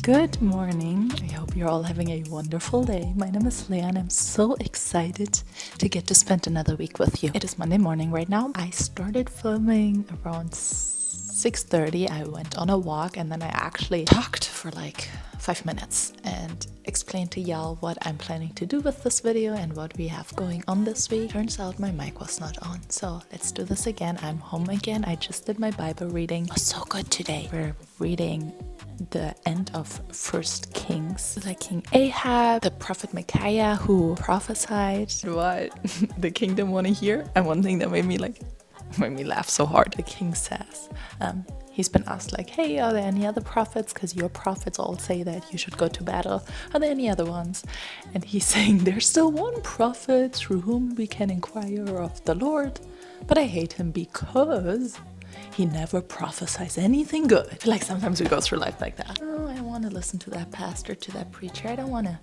Good morning. I hope you're all having a wonderful day. My name is Leah and I'm so excited to get to spend another week with you. It is Monday morning right now. I started filming around 6:30. I went on a walk and then I actually talked for like 5 minutes and explained to y'all what I'm planning to do with this video and what we have going on this week. Turns out my mic was not on, so let's do this again. I'm home again. I just did my Bible reading. It was so good today. We're reading the end of First Kings, like King Ahab, the prophet Micaiah who prophesied what the kingdom want to hear. And one thing that made me laugh so hard, the king says, he's been asked like, hey, are there any other prophets? Because your prophets all say that you should go to battle. Are there any other ones? And he's saying, there's still one prophet through whom we can inquire of the Lord. But I hate him because he never prophesies anything good. I feel like sometimes we go through life like that. Oh, I want to listen to that pastor, to that preacher. I don't want to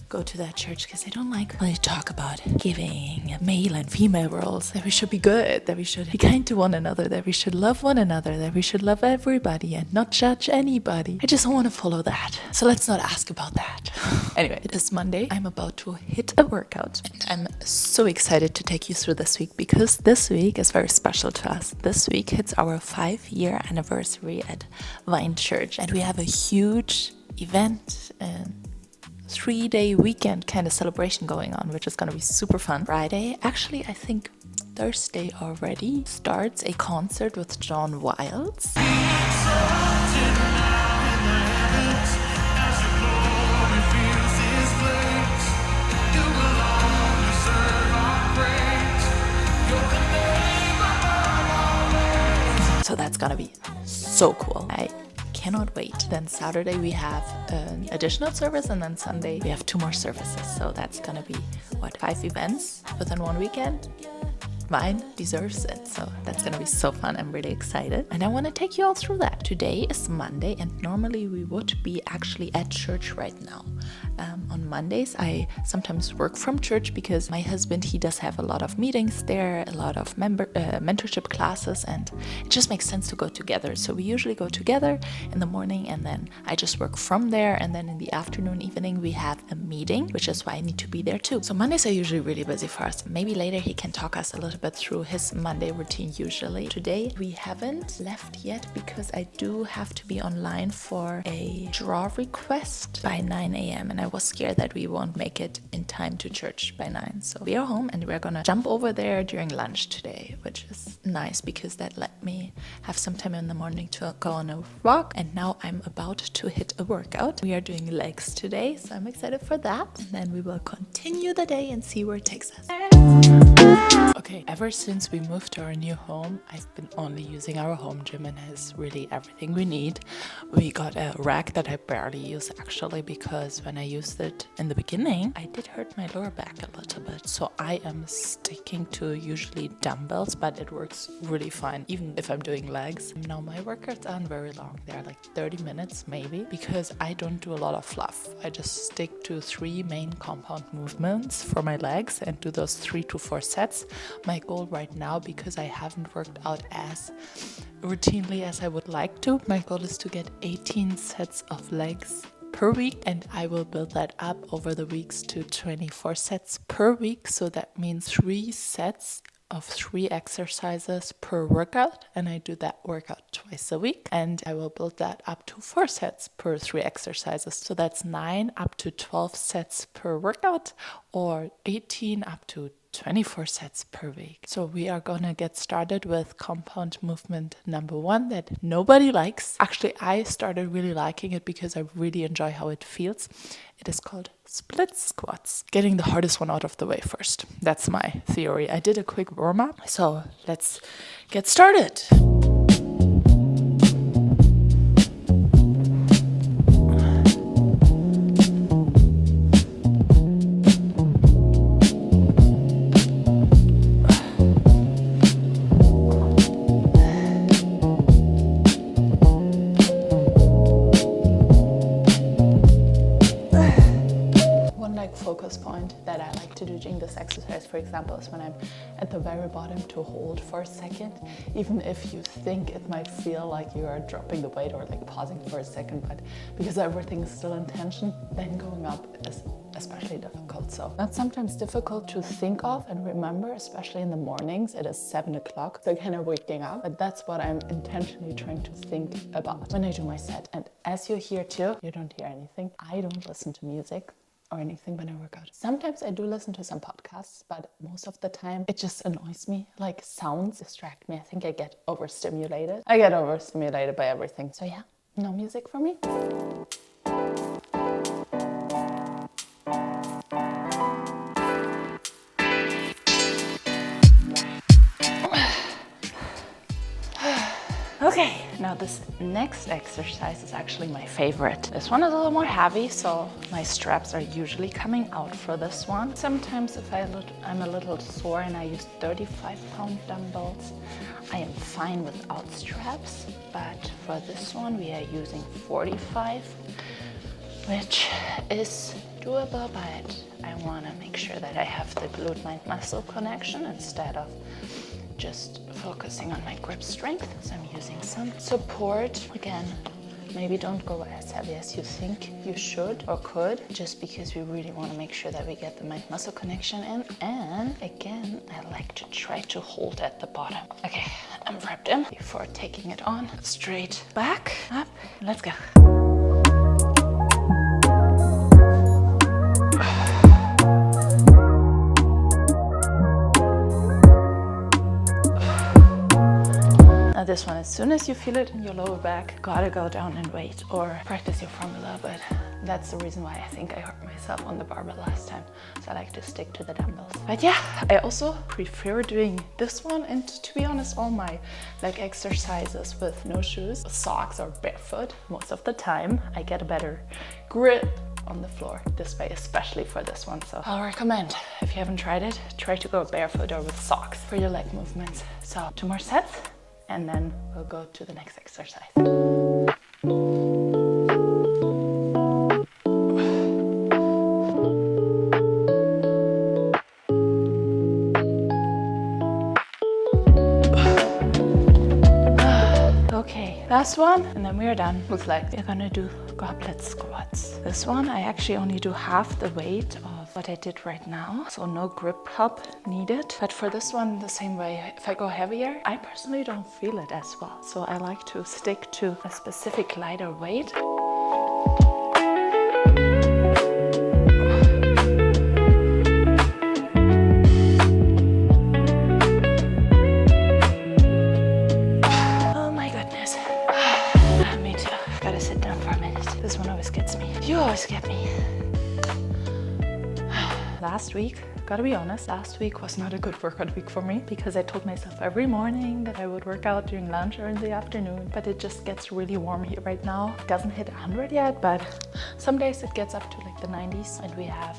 go to that church because I don't like when they talk about giving male and female roles, that we should be good, that we should be kind to one another, that we should love one another, that we should love everybody and not judge anybody. I just don't want to follow that. So let's not ask about that. Anyway, it is Monday. I'm about to hit a workout. I'm so excited to take you through this week because this week is very special to us. This week hits our 5-year anniversary at Vine Church and we have a huge event and 3-day weekend kind of celebration going on, which is going to be super fun. Friday, actually I think Thursday already, starts a concert with John Wilds. So that's gonna be so cool. I cannot wait. Then Saturday we have an additional service and then Sunday we have 2 more services. So that's gonna be 5 events within one weekend. Vine deserves it. So that's gonna be so fun. I'm really excited and I want to take you all through that. Today is Monday and normally we would be actually at church right now. On Mondays I sometimes work from church because my husband, he does have a lot of meetings there, a lot of mentorship classes, and it just makes sense to go together. So we usually go together in the morning and then I just work from there, and then in the afternoon, evening we have a meeting, which is why I need to be there too. So Mondays are usually really busy for us. Maybe later he can talk us a little bit through his Monday routine usually. Today we haven't left yet because I do have to be online for a draw request by 9 a.m. and I was scared that we won't make it in time to church by 9. So we are home and we're gonna jump over there during lunch today, which is nice because that let me have some time in the morning to go on a walk. And now I'm about to hit a workout. We are doing legs today, so I'm excited for that. And then we will continue the day and see where it takes us. Okay, ever since we moved to our new home, I've been only using our home gym and it has really everything we need. We got a rack that I barely use actually because when I used it in the beginning, I did hurt my lower back a little bit. So I am sticking to usually dumbbells, but it works really fine, even if I'm doing legs. Now my workouts aren't very long. They're like 30 minutes maybe because I don't do a lot of fluff. I just stick to 3 main compound movements for my legs and do those 3 to 4 sets. My goal right now, because I haven't worked out as routinely as I would like to, my goal is to get 18 sets of legs per week, and I will build that up over the weeks to 24 sets per week. So that means 3 sets of 3 exercises per workout, and I do that workout twice a week, and I will build that up to 4 sets per 3 exercises. So that's 9 up to 12 sets per workout, or 18 up to 24 sets per week. So we are gonna get started with compound movement number 1 that nobody likes. Actually, I started really liking it because I really enjoy how it feels. It is called split squats. Getting the hardest one out of the way first. That's my theory. I did a quick warm up, so let's get started. Focus point that I like to do during the this exercise, for example, is when I'm at the very bottom to hold for a second. Even if you think it might feel like you are dropping the weight or like pausing for a second, but because everything is still in tension, then going up is especially difficult. So that's sometimes difficult to think of and remember, especially in the mornings. It is 7 o'clock, so kind of waking up. But that's what I'm intentionally trying to think about when I do my set. And as you hear too, you don't hear anything. I don't listen to music or anything when I work out. Sometimes I do listen to some podcasts, but most of the time it just annoys me. Like sounds distract me. I think I get overstimulated. I get overstimulated by everything. So yeah, no music for me. Okay, now this next exercise is actually my favorite. This one is a little more heavy, so my straps are usually coming out for this one. Sometimes if I'm a little sore and I use 35-pound dumbbells, I am fine without straps, but for this one we are using 45, which is doable, but I want to make sure that I have the glute mind muscle connection instead of just focusing on my grip strength. So I'm using some support. Again, maybe don't go as heavy as you think you should or could, just because we really want to make sure that we get the mind muscle connection in. And again, I like to try to hold at the bottom. Okay, I'm wrapped in. Before taking it on, straight back, up, let's go. This one, as soon as you feel it in your lower back, gotta go down and weight or practice your form a little bit. That's the reason why I think I hurt myself on the barbell last time. So I like to stick to the dumbbells. But yeah, I also prefer doing this one, and to be honest, all my leg exercises with no shoes, socks or barefoot. Most of the time I get a better grip on the floor this way, especially for this one. So I'll recommend, if you haven't tried it, try to go barefoot or with socks for your leg movements. So 2 more sets, and then we'll go to the next exercise. Okay, last one, and then we are done with legs. We're gonna do goblet squats. This one, I actually only do half the weight of what I did right now, so no grip help needed. But for this one, the same way, if I go heavier, I personally don't feel it as well. So I like to stick to a specific lighter weight. Oh my goodness. Me too. Gotta sit down for a minute. This one always gets me. You always get me. Last week, gotta be honest, last week was not a good workout week for me, because I told myself every morning that I would work out during lunch or in the afternoon, but it just gets really warm here right now. It doesn't hit 100 yet, but some days it gets up to like the 90s, and we have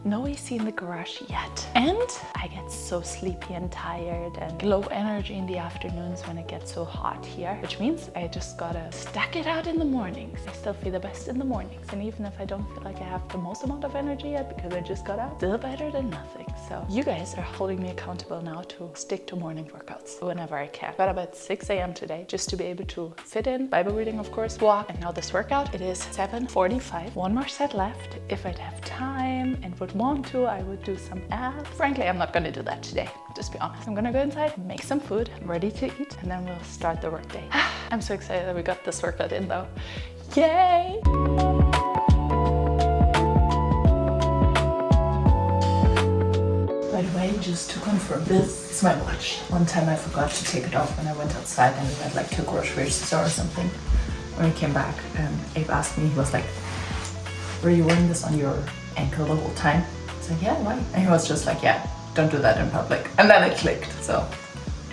no AC in the garage yet. And I get so sleepy and tired and low energy in the afternoons when it gets so hot here, which means I just gotta stack it out in the mornings. I still feel the best in the mornings, and even if I don't feel like I have the most amount of energy yet because I just got out, still better than nothing. So you guys are holding me accountable now to stick to morning workouts whenever I can. Got up at 6 a.m. today just to be able to fit in Bible reading, of course, walk, and now this workout. It is 7:45. 1 more set left. If I'd have time and would want to, I would do some abs. Frankly, I'm not gonna do that today, just be honest. I'm gonna go inside, make some food, I'm ready to eat, and then we'll start the work day. I'm so excited that we got this workout in though. Yay! By the way, just to confirm, this is my watch. One time I forgot to take it off when I went outside and we had like to grocery store or something. When I came back, Abe asked me, he was like, were you wearing this on your ankle the whole time? I was like, yeah, why? And he was just like, yeah, don't do that in public. And then it clicked, so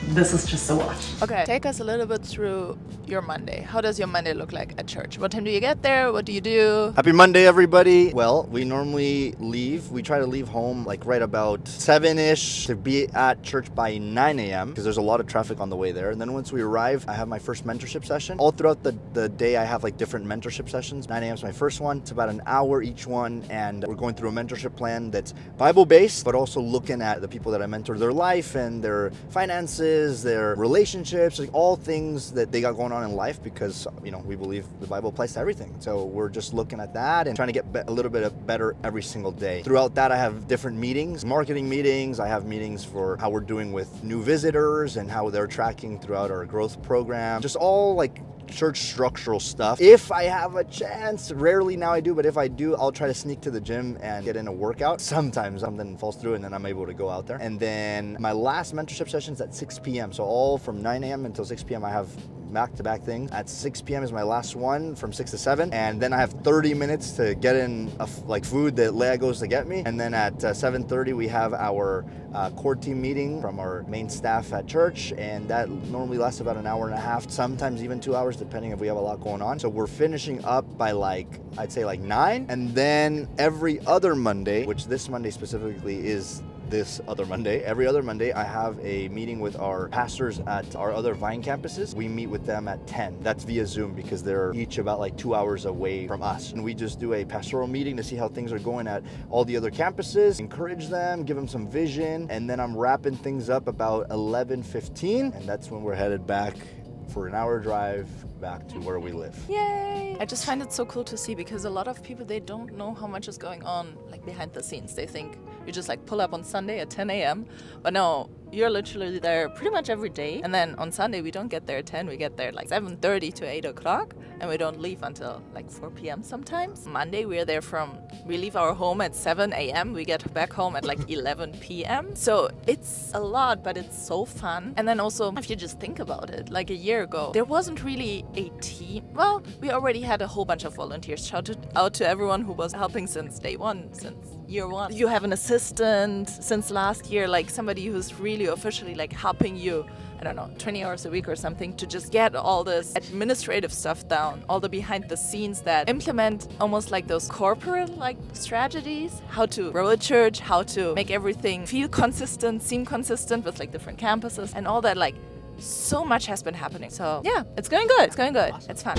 this is just a watch. Okay, take us a little bit through your Monday. How does your Monday look like at church? What time do you get there? What do you do? Happy Monday, everybody. Well, we normally leave. We try to leave home like right about 7-ish to be at church by 9 a.m. because there's a lot of traffic on the way there. And then once we arrive, I have my first mentorship session. All throughout the day, I have like different mentorship sessions. 9 a.m. is my first one. It's about an hour each one. And we're going through a mentorship plan that's Bible-based, but also looking at the people that I mentor, their life and their finances, their relationships, like all things that they got going on in life, because, you know, we believe the Bible applies to everything. So we're just looking at that and trying to get a little bit better every single day. Throughout that, I have different meetings, marketing meetings. I have meetings for how we're doing with new visitors and how they're tracking throughout our growth program. Just all like church structural stuff. If I have a chance, rarely now I do, but if I do, I'll try to sneak to the gym and get in a workout. Sometimes something falls through and then I'm able to go out there. And then my last mentorship session is at 6 p.m. So all from 9 a.m. until 6 p.m. I have back-to-back things. At 6 p.m. is my last one from 6 to 7. And then I have 30 minutes to get in like food that Leia goes to get me. And then at 7:30, we have our core team meeting from our main staff at church. And that normally lasts about an hour and a half, sometimes even 2 hours, depending if we have a lot going on. So we're finishing up by like, I'd say like 9. And then every other Monday, which this Monday specifically is this other Monday. Every other Monday, I have a meeting with our pastors at our other Vine campuses. We meet with them at 10. That's via Zoom because they're each about like 2 hours away from us. And we just do a pastoral meeting to see how things are going at all the other campuses, encourage them, give them some vision. And then I'm wrapping things up about 11:15. And that's when we're headed back for an hour drive back to where we live. Yay! I just find it so cool to see, because a lot of people, they don't know how much is going on like behind the scenes. They think you just like pull up on Sunday at 10 a.m. But no, you're literally there pretty much every day. And then on Sunday, we don't get there at 10. We get there like 7:30 to 8 o'clock. And we don't leave until like 4 p.m. sometimes. Monday, we leave our home at 7 a.m. We get back home at like 11 p.m. So it's a lot, but it's so fun. And then also, if you just think about it, like a year ago, there wasn't really a team. Well, we already had a whole bunch of volunteers. Shout out to everyone who was helping since day one, since year one. You have an assistant since last year, like somebody who's really officially like helping you, I don't know, 20 hours a week or something, to just get all this administrative stuff down, all the behind the scenes that implement almost like those corporate like strategies, how to grow a church, how to make everything feel consistent, seem consistent with like different campuses and all that. Like, so much has been happening. So yeah, it's going good. It's going good. Awesome. It's fun.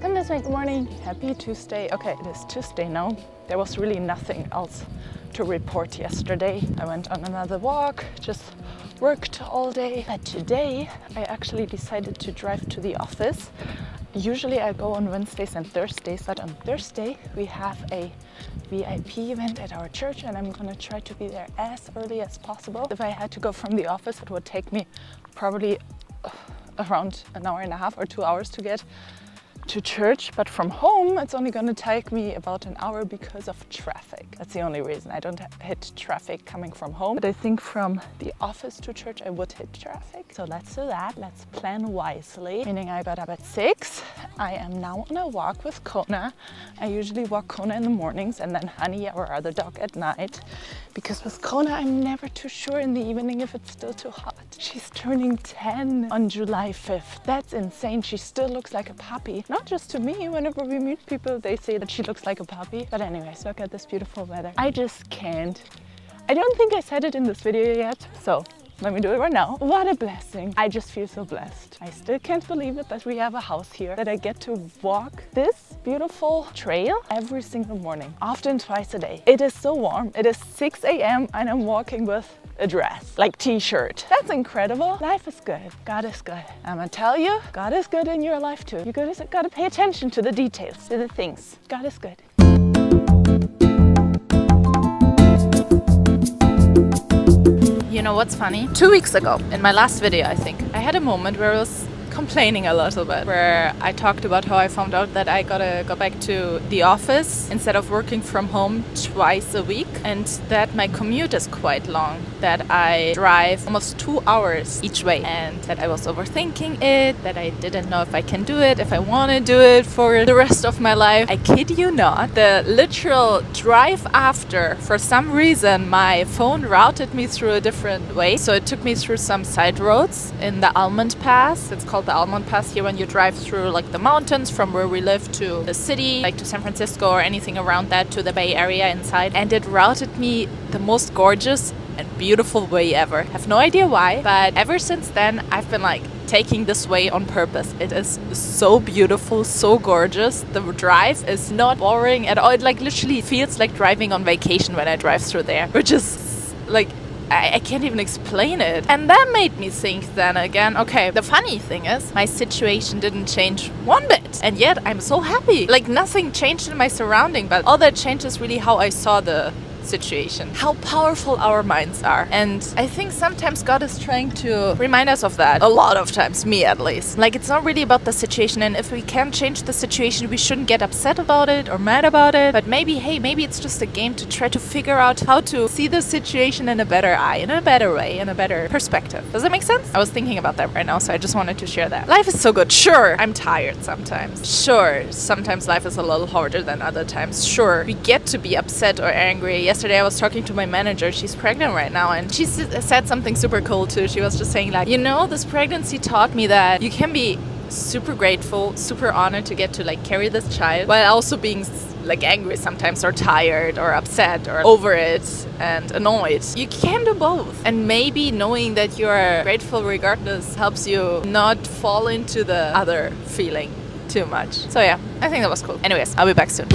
Come this way. Good morning. Happy Tuesday. Okay, it is Tuesday now. There was really nothing else to report yesterday. I went on another walk, just worked all day. But today I actually decided to drive to the office. Usually I go on Wednesdays and Thursdays, but on Thursday we have a VIP event at our church and I'm gonna try to be there as early as possible. If I had to go from the office, it would take me probably around an hour and a half or 2 hours to get to church, but from home it's only going to take me about an hour because of traffic. That's the only reason. I don't hit traffic coming from home, but I think from the office to church I would hit traffic. So let's do that. Let's plan wisely. Meaning I got up at 6. I am now on a walk with Kona. I usually walk Kona in the mornings and then Honey, our other dog, at night. Because with Kona I'm never too sure in the evening if it's still too hot. She's turning 10 on July 5th. That's insane. She still looks like a puppy. Not just to me, whenever we meet people, they say that she looks like a puppy. But anyways, look at this beautiful weather. I just can't. I don't think I said it in this video yet, so let me do it right now. What a blessing. I just feel so blessed. I still can't believe it that we have a house here, that I get to walk this beautiful trail every single morning, often twice a day. It is so warm. It is 6 a.m. and I'm walking with a dress, like t-shirt. That's incredible. Life is good. God is good. I'm gonna tell you, God is good in your life too. You gotta pay attention to the details, to the things. God is good. You know what's funny? 2 weeks ago, in my last video, I think, I had a moment where I was complaining a little bit, where I talked about how I found out that I gotta go back to the office instead of working from home twice a week, and that my commute is quite long, that I drive almost 2 hours each way, and that I was overthinking it, that I didn't know if I can do it, if I want to do it for the rest of my life. I kid you not, the literal drive after, for some reason, my phone routed me through a different way. So it took me through some side roads in the Almond Pass. It's called the Almond Pass here when you drive through like the mountains from where we live to the city, like to San Francisco or anything around that, to the Bay Area inside. And it routed me the most gorgeous and beautiful way ever. Have no idea why, but ever since then I've been like taking this way on purpose. It is so beautiful, so gorgeous. The drive is not boring at all. It like literally feels like driving on vacation when I drive through there, which is like I can't even explain it. And that made me think then again, okay, the funny thing is my situation didn't change one bit, and yet I'm so happy. Like nothing changed in my surrounding, but all that changed is really how I saw the situation, how powerful our minds are. And I think sometimes God is trying to remind us of that, a lot of times, me at least. Like it's not really about the situation, and if we can change the situation, we shouldn't get upset about it or mad about it, but maybe, hey, maybe it's just a game to try to figure out how to see the situation in a better eye, in a better way, in a better perspective. Does that make sense? I was thinking about that right now, so I just wanted to share that. Life is so good. Sure, I'm tired sometimes. Sure, sometimes life is a little harder than other times. Sure, we get to be upset or angry. Yesterday I was talking to my manager. She's pregnant right now, and she said something super cool too. She was just saying like, you know, this pregnancy taught me that you can be super grateful, super honored to get to like carry this child, while also being like angry sometimes, or tired or upset or over it and annoyed. You can do both, and maybe knowing that you're grateful regardless helps you not fall into the other feeling too much. So yeah, I think that was cool. Anyways, I'll be back soon.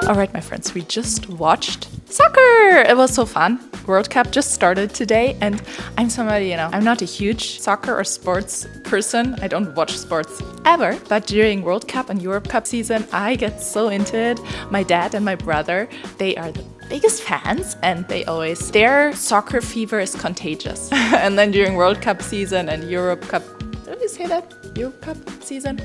Alright, my friends, we just watched soccer! It was so fun. World Cup just started today, and I'm somebody, you know, I'm not a huge soccer or sports person. I don't watch sports ever, but during World Cup and Europe Cup season, I get so into it. My dad and my brother, they are the biggest fans, and their soccer fever is contagious. And then during World Cup season and Europe Cup, did you say that? Europe Cup season?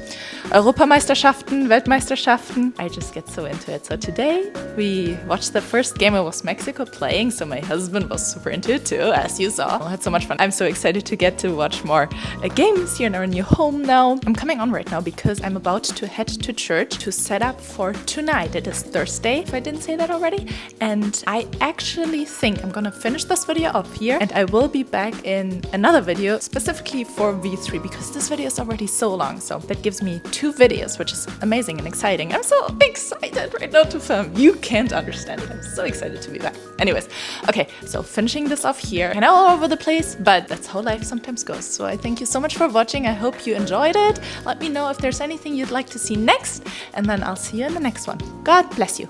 Europameisterschaften, Weltmeisterschaften. I just get so into it. So today we watched the first game. It was Mexico playing, so my husband was super into it too, as you saw. I had so much fun. I'm so excited to get to watch more games here in our new home now. I'm coming on right now because I'm about to head to church to set up for tonight. It is Thursday, if I didn't say that already. And I actually think I'm gonna finish this video off here, and I will be back in another video specifically for V3, because this video is already so long. So that gives me 2 videos, which is amazing and exciting. I'm so excited right now to film. You can't understand it. I'm so excited to be back. Anyways, okay, so finishing this off here, kind of all over the place, but that's how life sometimes goes. So I thank you so much for watching. I hope you enjoyed it. Let me know if there's anything you'd like to see next, and then I'll see you in the next one. God bless you.